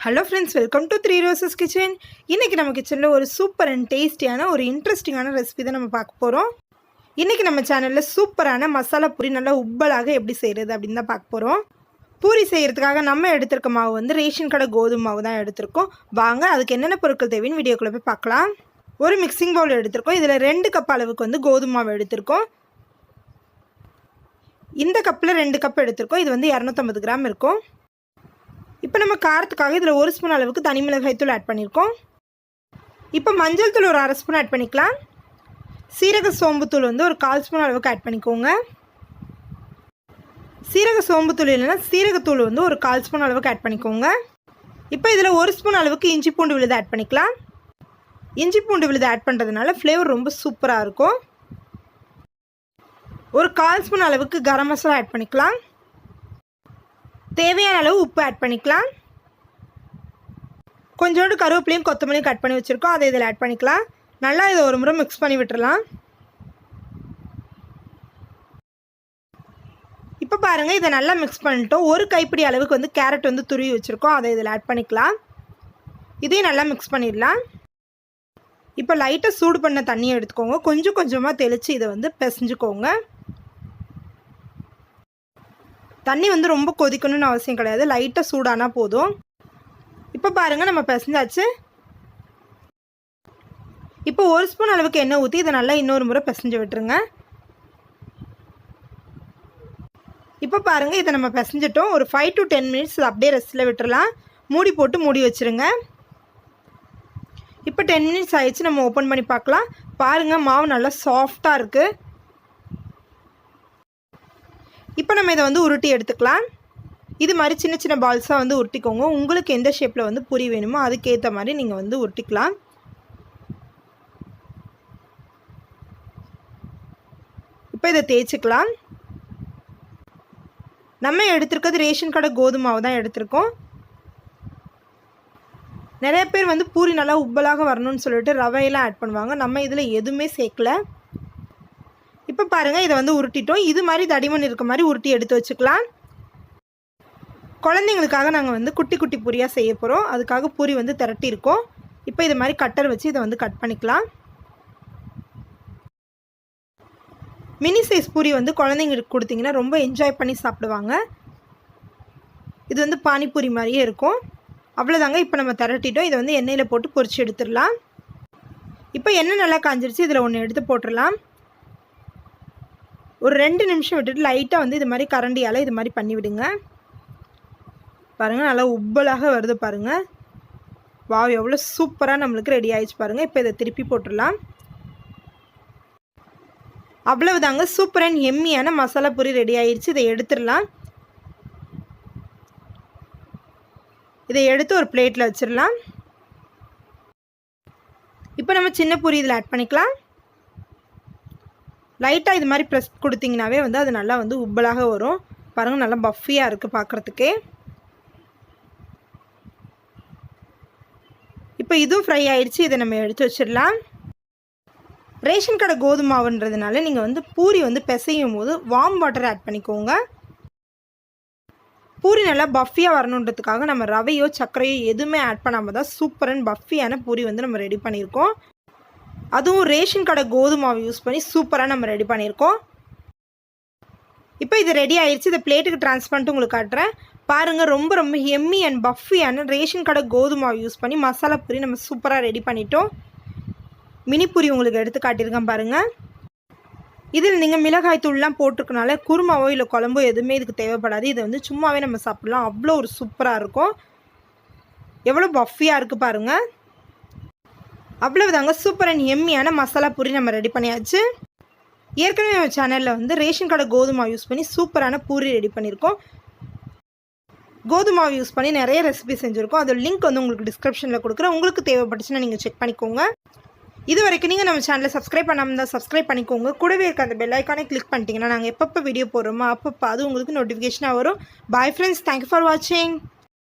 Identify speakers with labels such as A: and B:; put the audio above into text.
A: Hello friends, welcome to three roses kitchen. இன்றைக்கி நம்ம கிச்சனில் ஒரு சூப்பர் அண்ட் டேஸ்டியான ஒரு இன்ட்ரெஸ்டிங்கான ரெசிபி தான் நம்ம பார்க்க போகிறோம். இன்றைக்கி நம்ம சேனலில் சூப்பரான மசாலா பூரி நல்லா உப்பலாக எப்படி செய்கிறது அப்படின்னு தான் பார்க்க போகிறோம். பூரி செய்கிறதுக்காக நம்ம எடுத்திருக்க மாவு வந்து ரேஷன் கடை கோதுமை மாவு தான் எடுத்திருக்கோம். வாங்க அதுக்கு என்னென்ன பொருட்கள் தேவைன்னு வீடியோக்குள்ளே போய் பார்க்கலாம். ஒரு மிக்சிங் பவுல் எடுத்திருக்கோம். இதில் 2 கப் அளவுக்கு வந்து கோதுமை மாவு எடுத்திருக்கோம். இந்த கப்பில் 2 கப் எடுத்திருக்கோம். இது வந்து 250 கிராம் இருக்கும். இப்போ நம்ம காரத்துக்காக இதில் 1 ஸ்பூன் அளவுக்கு தனி மிளகாய் தூள் ஆட் பண்ணியிருக்கோம். இப்போ மஞ்சள் தூள் ஒரு 1/2 ஸ்பூன் ஆட் பண்ணிக்கலாம். சீரக சோம்பு தூள் வந்து ஒரு 1/4 ஸ்பூன் அளவுக்கு ஆட் பண்ணிக்கோங்க. சீரக சோம்பு தூள் இல்லைன்னா சீரகத்தூள் வந்து ஒரு 1/4 ஸ்பூன் அளவுக்கு ஆட் பண்ணிக்கோங்க. இப்போ இதில் 1 ஸ்பூன் அளவுக்கு இஞ்சி பூண்டு விழுது ஆட் பண்ணிக்கலாம். இஞ்சி பூண்டு விழுது ஆட் பண்ணுறதுனால ஃப்ளேவர் ரொம்ப சூப்பராக இருக்கும். ஒரு 1/4 ஸ்பூன் அளவுக்கு கரம் மசாலா ஆட் பண்ணிக்கலாம். தேவையான அளவு உப்பு ஆட் பண்ணிக்கலாம். கொஞ்சோண்டு கருவேப்பிலையும் கொத்தமல்லியும் கட் பண்ணி வச்சுருக்கோம், அதை இதில் ஆட் பண்ணிக்கலாம். நல்லா இதை ஒரு முறை மிக்ஸ் பண்ணி விட்டுறலாம். இப்போ பாருங்கள், இதை நல்லா மிக்ஸ் பண்ணிட்டோம். ஒரு கைப்பிடி அளவுக்கு வந்து கேரட் வந்து துருவி வச்சுருக்கோம், அதை இதில் ஆட் பண்ணிக்கலாம். இதையும் நல்லா மிக்ஸ் பண்ணிடலாம். இப்போ லைட்டாக சூடு பண்ண தண்ணியை எடுத்துக்கோங்க. கொஞ்சம் கொஞ்சமாக தெளித்து இதை வந்து பிசைஞ்சுக்கோங்க. தண்ணி வந்து ரொம்ப கொதிக்கணும்னு அவசியம் கிடையாது, லைட்டாக சூடானா போதும். இப்போ பாருங்கள், நம்ம பிசைஞ்சாச்சு. இப்போ 1 ஸ்பூன் அளவுக்கு எண்ணெய் ஊற்றி இதை நல்லா இன்னொரு முறை பிசைஞ்சு விட்டுருங்க. இப்போ பாருங்கள், இதை நம்ம பிசைஞ்சிட்டோம். ஒரு 5 to 10 மினிட்ஸ் அப்படியே ரெஸ்ட்டில் விட்டுறலாம். மூடி போட்டு மூடி வச்சுருங்க. இப்போ 10 மினிட்ஸ் ஆகிடுச்சு. நம்ம ஓப்பன் பண்ணி பார்க்கலாம். பாருங்கள், மாவு நல்லா சாஃப்டாக இருக்குது. இப்போ நம்ம இதை வந்து உருட்டி எடுத்துக்கலாம். இது மாதிரி சின்ன சின்ன பால்ஸாக வந்து உருட்டிக்கோங்க. உங்களுக்கு எந்த ஷேப்பில் வந்து பூரி வேணுமோ அதுக்கேற்ற மாதிரி நீங்கள் வந்து உருட்டிக்கலாம். இப்போ இதை தேய்ச்சிக்கலாம். நம்ம எடுத்துருக்கிறது ரேஷன் கடை கோதுமை மாவு தான் எடுத்திருக்கோம். நிறைய பேர் வந்து பூரி நல்லா உப்பலாக வரணும்னு சொல்லிட்டு ரவையெல்லாம் ஆட் பண்ணுவாங்க. நம்ம இதில் எதுவுமே சேர்க்கல. இப்போ பாருங்கள், இதை வந்து உருட்டிட்டோம். இது மாதிரி தடிமன் இருக்க மாதிரி உருட்டி எடுத்து வச்சுக்கலாம். குழந்தைங்களுக்காக நாங்கள் வந்து குட்டி குட்டி பூரியாக செய்ய போகிறோம். அதுக்காக பூரி வந்து திரட்டியிருக்கோம். இப்போ இது மாதிரி கட்டர் வச்சு இதை வந்து கட் பண்ணிக்கலாம். மினி சைஸ் பூரி வந்து குழந்தைங்களுக்கு கொடுத்தீங்கன்னா ரொம்ப என்ஜாய் பண்ணி சாப்பிடுவாங்க. இது வந்து பானிபூரி மாதிரியே இருக்கும். அவ்வளோதாங்க. இப்போ நம்ம திரட்டிட்டோம். இதை வந்து எண்ணெயில் போட்டு பொரிச்சு எடுத்துடலாம். இப்போ எண்ணெய் நல்லா காஞ்சிருச்சு. இதில் ஒன்று எடுத்து போட்டுடலாம். ஒரு 2 நிமிஷம் விட்டுட்டு லைட்டாக வந்து இது மாதிரி கரண்டியால் இது மாதிரி பண்ணி விடுங்க. பாருங்கள், நல்லா உப்பலாக வருது பாருங்கள். வாவ், எவ்வளோ சூப்பராக நம்மளுக்கு ரெடி ஆகிடுச்சு பாருங்கள். இப்போ இதை திருப்பி போட்டுடலாம். அவ்வளவுதாங்க, சூப்பர் அண்ட் எம்மியான மசாலா பூரி ரெடி ஆகிடுச்சு. இதை எடுத்துடலாம். இதை எடுத்து ஒரு பிளேட்டில் வச்சிடலாம். இப்போ நம்ம சின்ன பூரி இதில் ஆட் பண்ணிக்கலாம். லைட்டாக இது மாதிரி ப்ரெஸ் கொடுத்தீங்கன்னாவே வந்து அது நல்லா வந்து உப்பலாக வரும். பாருங்கள், நல்லா பஃபியாக இருக்குது பார்க்குறதுக்கே. இப்போ இதுவும் ஃப்ரை ஆகிடுச்சு. இதை நம்ம எடுத்து வச்சிடலாம். ரேஷன் கடை கோதுமை மாவுன்றதுனால நீங்கள் வந்து பூரி வந்து பிசையும் போது வார்ம் வாட்டர் ஆட் பண்ணிக்கோங்க. பூரி நல்லா பஃபியாக வரணுன்றதுக்காக நம்ம ரவையோ சர்க்கரையோ எதுவுமே ஆட் பண்ணாமல் தான் சூப்பர் அண்ட் பஃபியான பூரி வந்து நம்ம ரெடி பண்ணியிருக்கோம். அதுவும் ரேஷன் கடை கோதுமை மாவு யூஸ் பண்ணி சூப்பராக நம்ம ரெடி பண்ணியிருக்கோம். இப்போ இது ரெடி ஆகிடுச்சு. இதை பிளேட்டுக்கு ட்ரான்ஸ்ஃபர் பண்ணிட்டு உங்களுக்கு காட்டுறேன். பாருங்கள், ரொம்ப ரொம்ப எம்மி அண்ட் பஃபியான ரேஷன் கடை கோதுமை மாவு யூஸ் பண்ணி மசாலா பூரி நம்ம சூப்பராக ரெடி பண்ணிட்டோம். மினி பூரி உங்களுக்கு எடுத்து காட்டியிருக்கேன் பாருங்கள். இதில் நீங்கள் மிளகாய் தூள்லாம் போட்டிருக்கனால குருமாவோ இல்லை குழம்போ எதுவுமே இதுக்கு தேவைப்படாது. இதை வந்து சும்மாவே நம்ம சாப்பிட்லாம். அவ்வளோ ஒரு சூப்பராக இருக்கும். எவ்வளோ பஃபியாக இருக்குது பாருங்கள். அவ்வளவுதாங்க, சூப்பர் அண்ட் எம்மியான மசாலா பூரி நம்ம ரெடி பண்ணியாச்சு. ஏற்கனவே நம்ம சேனலில் வந்து ரேஷன் கடை கோதுமை யூஸ் பண்ணி சூப்பரான பூரி ரெடி பண்ணியிருக்கோம். கோதுமை யூஸ் பண்ணி நிறைய ரெசிபி செஞ்சுருக்கோம். அதோட லிங்க் வந்து உங்களுக்கு டிஸ்கிரிப்ஷனில் கொடுக்குறேன். உங்களுக்கு தேவைப்பட்டுச்சுன்னா நீங்கள் செக் பண்ணிக்கோங்க. இது வரைக்கும் நீங்கள் நம்ம சேனலை சப்ஸ்கிரைப் பண்ணாமல் தான் சப்ஸ்கிரைப் பண்ணிக்கோங்க. கூடவே இருக்க அந்த பெல் ஐக்கானே கிளிக் பண்ணிட்டீங்கன்னா நாங்கள் எப்பப்போ வீடியோ போடுறோமோ அப்பப்போ அது உங்களுக்கு நோட்டிஃபிகேஷனாக வரும். பாய் ஃப்ரெண்ட்ஸ், தேங்க்யூ ஃபார் வாட்சிங்.